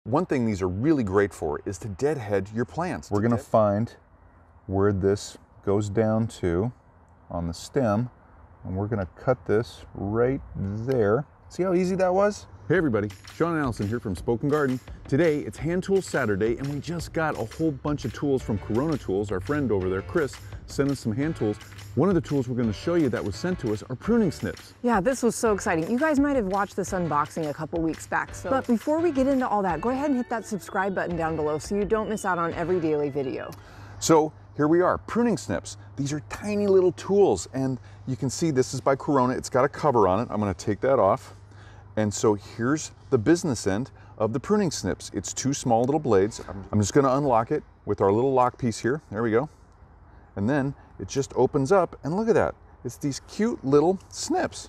One thing these are really great for is to deadhead your plants. We're gonna find where this goes down to on the stem, and we're gonna cut this right there. See how easy that was? Hey everybody, Sean and Allison here from Spoken Garden. Today it's Hand Tool Saturday and we just got a whole bunch of tools from Corona Tools. Our friend over there, Chris, sent us some hand tools. One of the tools we're going to show you that was sent to us are pruning snips. Yeah, this was so exciting. You guys might have watched this unboxing a couple weeks back. But before we get into all that, go ahead and hit that subscribe button down below so you don't miss out on every daily video. So here we are, pruning snips. These are tiny little tools, and you can see this is by Corona. It's got a cover on it. I'm going to take that off. And so here's the business end of the pruning snips. It's two small little blades. I'm just going to unlock it with our little lock piece here. There we go. And then it just opens up, and look at that. It's these cute little snips.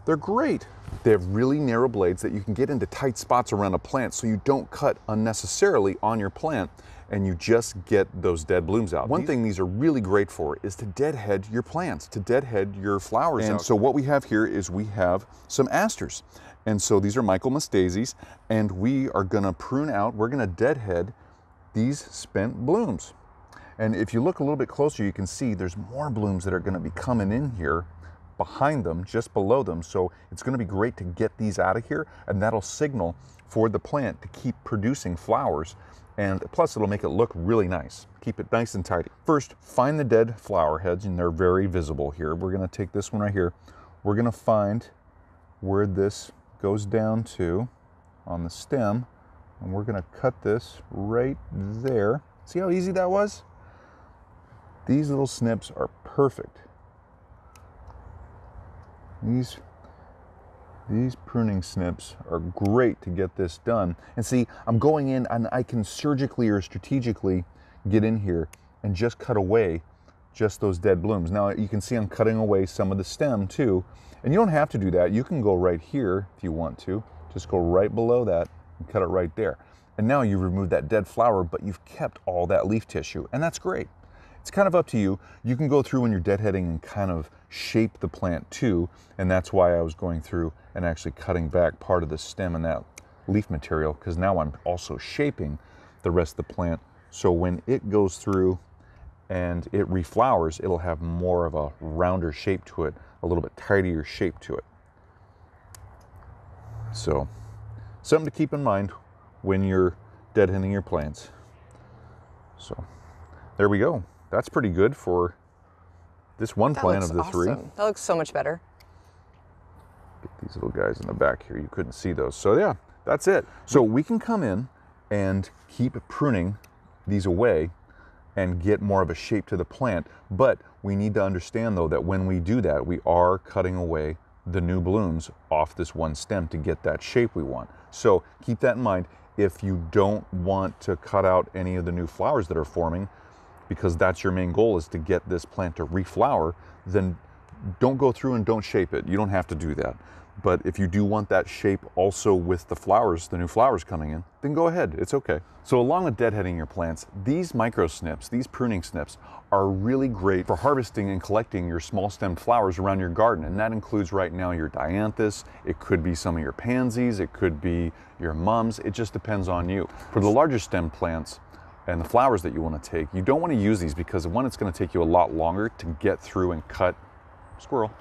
They're great. They have really narrow blades that you can get into tight spots around a plant so you don't cut unnecessarily on your plant and you just get those dead blooms out. One thing these are really great for is to deadhead your plants, to deadhead your flowers out. And so what we have here is we have some asters. And so these are Michaelmas daisies, and we are gonna prune out, we're gonna deadhead these spent blooms. And if you look a little bit closer, you can see there's more blooms that are gonna be coming in here behind them, just below them. So it's gonna be great to get these out of here, and that'll signal for the plant to keep producing flowers. And plus it'll make it look really nice. Keep it nice and tidy. First, find the dead flower heads, and they're very visible here. We're gonna take this one right here. We're gonna find where this goes down to on the stem, and we're gonna cut this right there. See how easy that was? These little snips are perfect. These pruning snips are great to get this done. And see, I'm going in and I can surgically or strategically get in here and just cut away just those dead blooms. Now you can see I'm cutting away some of the stem too. And you don't have to do that. You can go right here if you want to. Just go right below that and cut it right there. And now you remove that dead flower, but you've kept all that leaf tissue, and that's great. It's kind of up to you. You can go through when you're deadheading and kind of shape the plant too, and that's why I was going through and actually cutting back part of the stem and that leaf material, because now I'm also shaping the rest of the plant. So when it goes through and it reflowers, it'll have more of a rounder shape to it, a little bit tidier shape to it. So something to keep in mind when you're deadheading your plants. So there we go. That's pretty good for this one plant of the three. That looks so much better. Get these little guys in the back here. You couldn't see those. So yeah, that's it. So we can come in and keep pruning these away and get more of a shape to the plant. But we need to understand though that when we do that, we are cutting away the new blooms off this one stem to get that shape we want. So keep that in mind. If you don't want to cut out any of the new flowers that are forming, because that's your main goal, is to get this plant to reflower, then don't go through and don't shape it. You don't have to do that. But if you do want that shape also with the flowers, the new flowers coming in, then go ahead, it's okay. So along with deadheading your plants, these micro snips, these pruning snips, are really great for harvesting and collecting your small stemmed flowers around your garden. And that includes right now your dianthus, it could be some of your pansies, it could be your mums, it just depends on you. For the larger stem plants, and the flowers that you want to take, you don't want to use these because one, it's going to take you a lot longer to get through and cut, squirrel.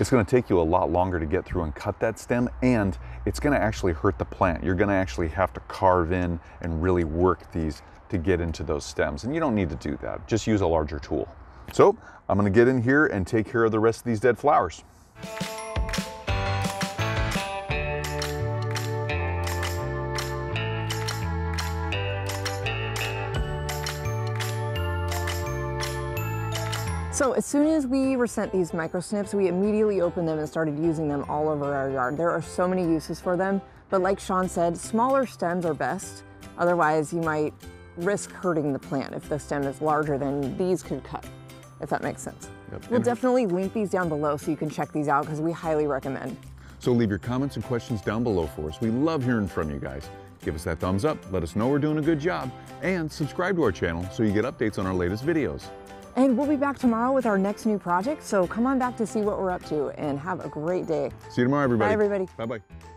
It's going to take you a lot longer to get through and cut that stem, and it's going to actually hurt the plant. You're going to actually have to carve in and really work these to get into those stems, and you don't need to do that. Just use a larger tool. So I'm going to get in here and take care of the rest of these dead flowers. So as soon as we were sent these micro snips, we immediately opened them and started using them all over our yard. There are so many uses for them, but like Sean said, smaller stems are best. Otherwise, you might risk hurting the plant if the stem is larger than these could cut, if that makes sense. Yep. We'll definitely link these down below so you can check these out because we highly recommend. So leave your comments and questions down below for us. We love hearing from you guys. Give us that thumbs up, let us know we're doing a good job, and subscribe to our channel so you get updates on our latest videos. And we'll be back tomorrow with our next new project, so come on back to see what we're up to and have a great day. See you tomorrow, everybody. Bye, everybody. Bye-bye.